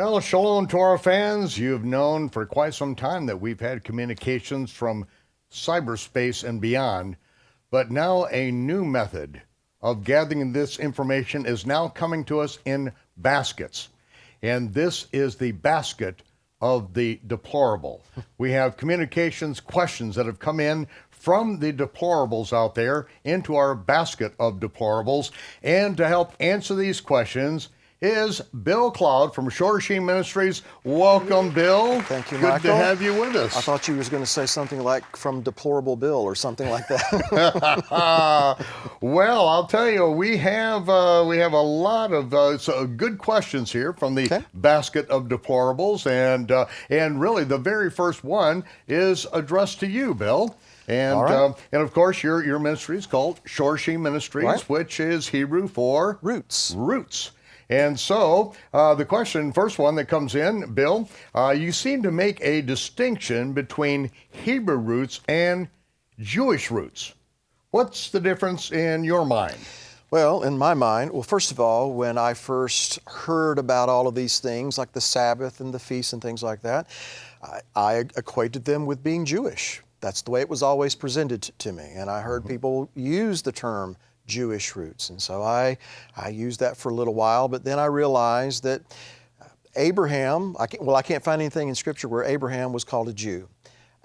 Well, shalom to our fans. You've known for quite some time that we've had communications from cyberspace and beyond, but now a new method of gathering this information is now coming to us in baskets. And this is the basket of the deplorable. We have communications questions that have come in from the deplorables out there into our basket of deplorables. And to help answer these questions is Bill Cloud from Shoreshim Ministries. Welcome, Bill. Thank you, Good Michael. to have you with us. I thought you was going to say something like from Deplorable Bill or something like that. Well, I'll tell you, we have a lot of good questions here from the basket of deplorables, and really the very first one is addressed to you, Bill. And and of course your ministry is called Shoreshim Ministries, which is Hebrew for Roots. Roots. And so the first one that comes in, Bill, you seem to make a distinction between Hebrew roots and Jewish roots. What's the difference in your mind? Well, in my mind, first of all, when I first heard about all of these things, like the Sabbath and the feasts and things like that, I equated them with being Jewish. That's the way it was always presented to me. And I heard people use the term Jewish roots. And so I used that for a little while, but then I realized that Abraham, I can't find anything in Scripture where Abraham was called a Jew.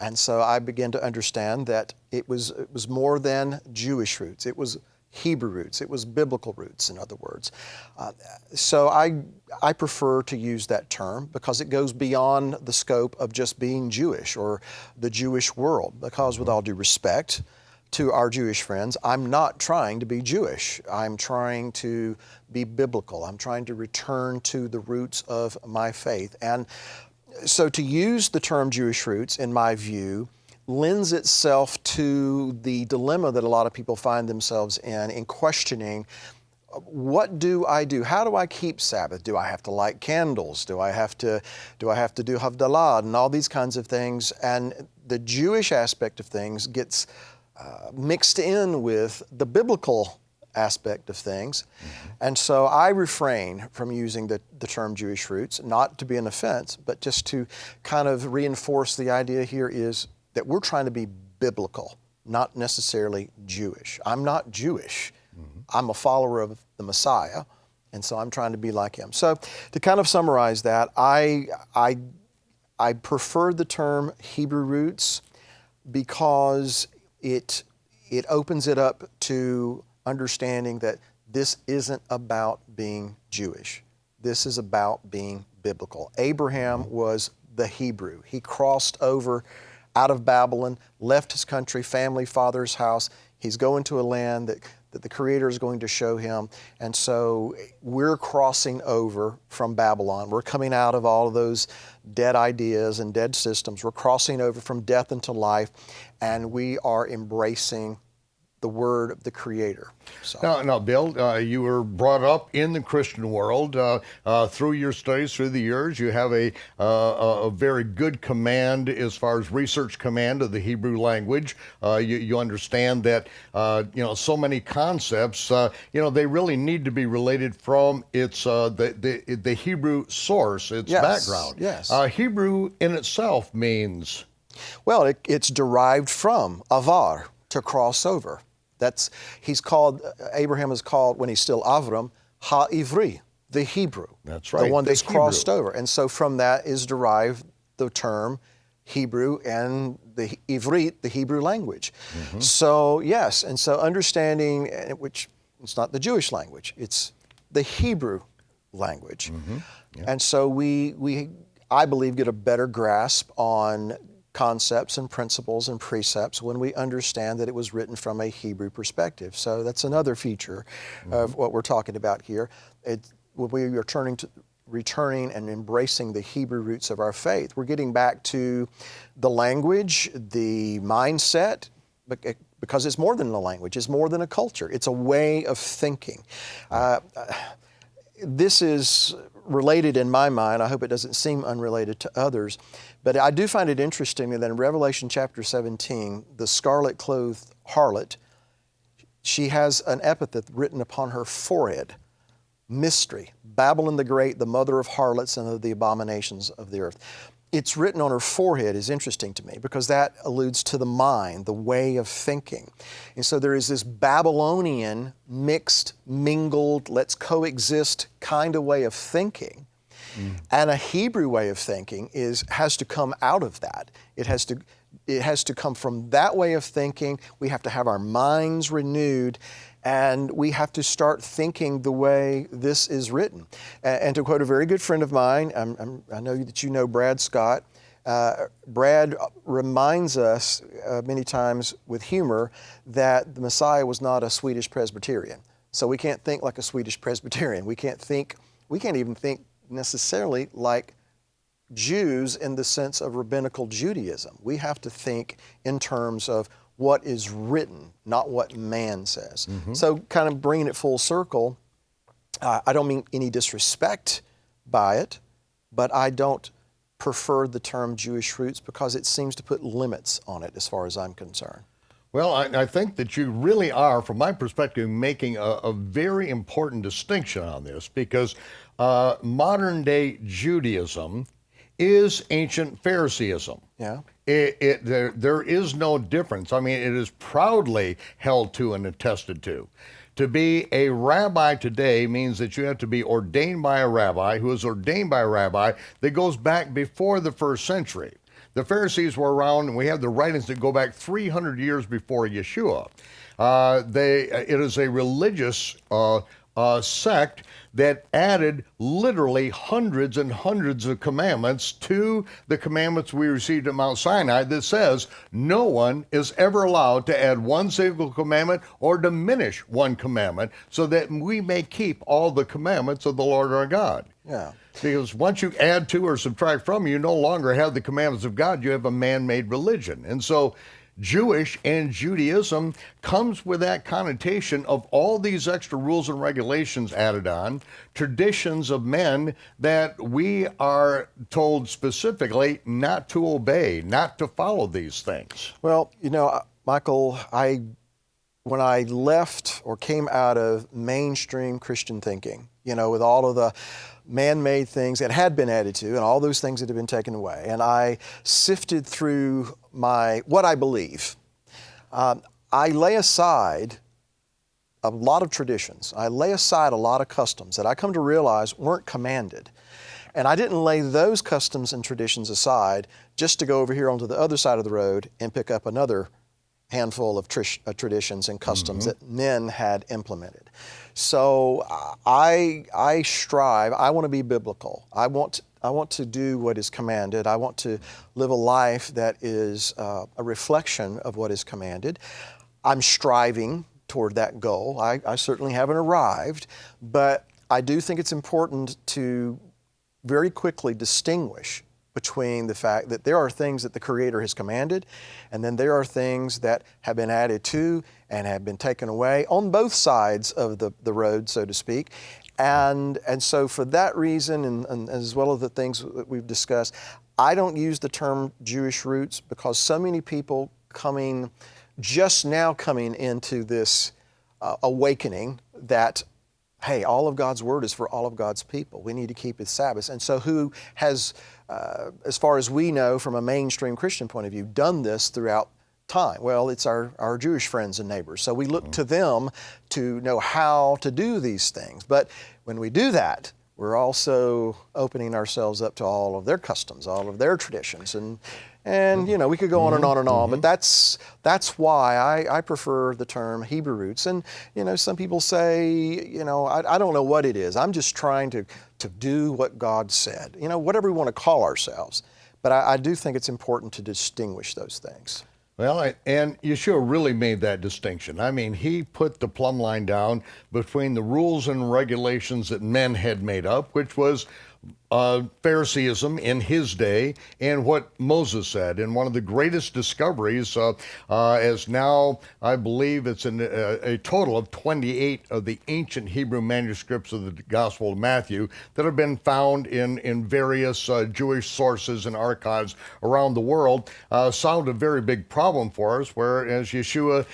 And so I began to understand that it was more than Jewish roots. It was Hebrew roots. It was biblical roots, in other words. So I prefer to use that term because it goes beyond the scope of just being Jewish or the Jewish world. Because with all due respect to our Jewish friends, I'm not trying to be Jewish. I'm trying to be biblical. I'm trying to return to the roots of my faith. And so to use the term Jewish roots, in my view, lends itself to the dilemma that a lot of people find themselves in questioning, what do I do? How do I keep Sabbath? Do I have to light candles? Do I have to do Havdalah and all these kinds of things? And the Jewish aspect of things gets mixed in with the biblical aspect of things. And so I refrain from using the term Jewish roots, not to be an offense, but just to kind of reinforce the idea here is that we're trying to be biblical, not necessarily Jewish. I'm not Jewish. I'm a follower of the Messiah, and so I'm trying to be like him. So to kind of summarize that, I prefer the term Hebrew roots because it opens it up to understanding that this isn't about being Jewish. This is about being biblical. Abraham was the Hebrew. He crossed over out of Babylon, left his country, family, father's house. He's going to a land that the Creator is going to show him. And so we're crossing over from Babylon. We're coming out of all of those dead ideas and dead systems. We're crossing over from death into life, and we are embracing the word of the Creator. So. Now, Bill, you were brought up in the Christian world. Through your studies, through the years, you have a very good command as far as research command of the Hebrew language. You understand that so many concepts, they really need to be related from its the Hebrew source, its background. Yes. Hebrew in itself means? Well, it's derived from avar, to cross over. Abraham is called, when he's still Avram, Ha-Ivri, the Hebrew. That's right. The one that's crossed over. And so from that is derived the term Hebrew and the Ivrit, the Hebrew language. So yes, and so understanding, which it's not the Jewish language, it's the Hebrew language. And so we, I believe, get a better grasp on concepts and principles and precepts when we understand that it was written from a Hebrew perspective. So that's another feature of what we're talking about here. We are returning and embracing the Hebrew roots of our faith. We're getting back to the language, the mindset, because it's more than a language, it's more than a culture, it's a way of thinking. This is related in my mind. I hope it doesn't seem unrelated to others. But I do find it interesting that in Revelation chapter 17, the scarlet-clothed harlot, she has an epithet written upon her forehead mystery. Babylon the Great, the mother of harlots and of the abominations of the earth. It's written on her forehead is interesting to me because that alludes to the mind, the way of thinking. And so there is this Babylonian mixed, mingled, let's coexist kind of way of thinking. And a Hebrew way of thinking has to come out of that. It has to come from that way of thinking. We have to have our minds renewed, and we have to start thinking the way this is written. And to quote a very good friend of mine, I know that you know Brad Scott. Brad reminds us many times with humor that the Messiah was not a Swedish Presbyterian. So we can't think like a Swedish Presbyterian. We can't even think necessarily like Jews in the sense of rabbinical Judaism. We have to think in terms of what is written, not what man says. So kind of bringing it full circle, I don't mean any disrespect by it, but I don't prefer the term Jewish roots because it seems to put limits on it as far as I'm concerned. Well, I think that you really are, from my perspective, making a very important distinction on this because modern day Judaism is ancient Phariseeism. Yeah. There is no difference. I mean, it is proudly held to and attested to. To be a rabbi today means that you have to be ordained by a rabbi who is ordained by a rabbi that goes back before the first century. The Pharisees were around, and we have the writings that go back 300 years before Yeshua. It is a religious sect that added literally hundreds and hundreds of commandments to the commandments we received at Mount Sinai that says no one is ever allowed to add one single commandment or diminish one commandment so that we may keep all the commandments of the Lord our God. Yeah. Because once you add to or subtract from, you no longer have the commandments of God, you have a man-made religion. And so Jewish and Judaism comes with that connotation of all these extra rules and regulations added on, traditions of men that we are told specifically not to obey, not to follow these things. Well, you know, Michael, when I left or came out of mainstream Christian thinking, you know, with all of the man-made things that had been added to and all those things that have been taken away, and I sifted through what I believe. I lay aside a lot of traditions. I lay aside a lot of customs that I come to realize weren't commanded. And I didn't lay those customs and traditions aside just to go over here onto the other side of the road and pick up another handful of traditions and customs that men had implemented. So I strive, I want to be biblical. I want to do what is commanded. I want to live a life that is a reflection of what is commanded. I'm striving toward that goal. I certainly haven't arrived, but I do think it's important to very quickly distinguish between the fact that there are things that the Creator has commanded, and then there are things that have been added to and have been taken away on both sides of the road, so to speak. And so for that reason, and as well as the things that we've discussed, I don't use the term Jewish roots because so many people just now coming into this awakening that, hey, all of God's Word is for all of God's people. We need to keep His Sabbaths. And so who has, as far as we know from a mainstream Christian point of view, done this throughout time? Well, it's our Jewish friends and neighbors. So we look to them to know how to do these things. But when we do that, we're also opening ourselves up to all of their customs, all of their traditions. And you know, we could go on and on and on, but that's why I prefer the term Hebrew roots. And you know, some people say, you know, I don't know what it is. I'm just trying to do what God said. You know, whatever we want to call ourselves. But I do think it's important to distinguish those things. Well, and Yeshua really made that distinction. I mean, he put the plumb line down between the rules and regulations that men had made up, which was Phariseeism in his day and what Moses said. And one of the greatest discoveries is now, I believe it's a total of 28 of the ancient Hebrew manuscripts of the Gospel of Matthew that have been found in various Jewish sources and archives around the world, solved a very big problem for us, where, as Yeshua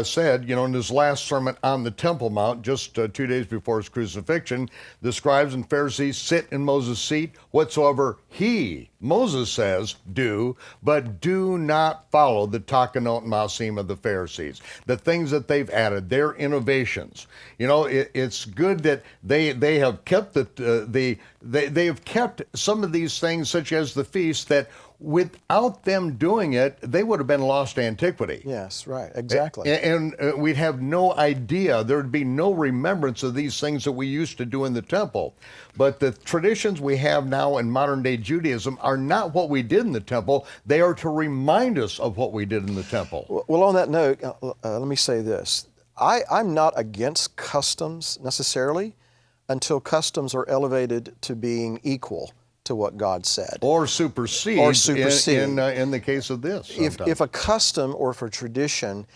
said, in his last sermon on the Temple Mount, just 2 days before his crucifixion, the scribes and Pharisees sit in Moses' seat, whatsoever he, Moses says, do, but do not follow the takanot masim of the Pharisees. The things that they've added, their innovations. It's good that they have kept they have kept some of these things, such as the feast, that without them doing it, they would have been lost to antiquity. Yes, right, exactly. And we'd have no idea. There'd be no remembrance of these things that we used to do in the temple. But the traditions we have now in modern day Judaism are not what we did in the temple. They are to remind us of what we did in the temple. Well, on that note, let me say this. I'm not against customs necessarily until customs are elevated to being equal to what God said. Or supersede. In the case of this. If a custom or if a tradition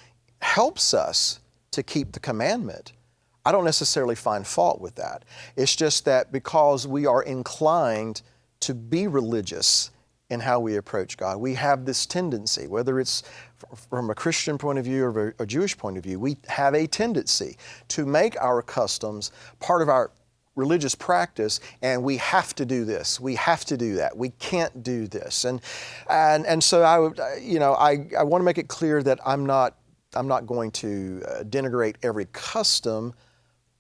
helps us to keep the commandment, I don't necessarily find fault with that. It's just that because we are inclined to be religious in how we approach God, we have this tendency, whether it's from a Christian point of view or a Jewish point of view, we have a tendency to make our customs part of our religious practice, and we have to do this, we have to do that, we can't do this, and so I want to make it clear that I'm not going to denigrate every custom.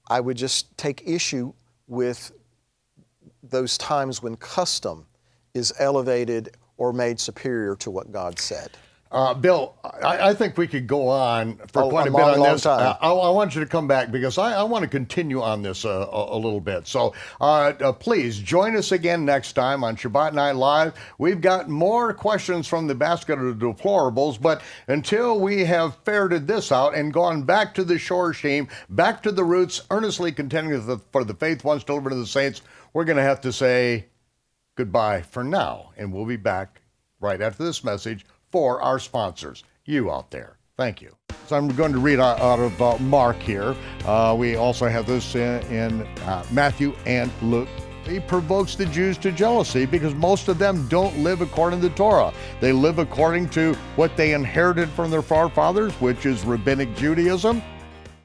I would just take issue with those times when custom is elevated or made superior to what God said. Bill, I think we could go on for quite a bit on this. I want you to come back because I want to continue on this a little bit. So please join us again next time on Shabbat Night Live. We've got more questions from the Basket of Deplorables, but until we have ferreted this out and gone back to the Shoreshim, back to the roots, earnestly contending for the faith once delivered to the saints, we're going to have to say goodbye for now, and we'll be back right after this message for our sponsors, you out there. Thank you. So I'm going to read out of Mark here. We also have this in Matthew and Luke. He provokes the Jews to jealousy because most of them don't live according to the Torah. They live according to what they inherited from their forefathers, which is rabbinic Judaism.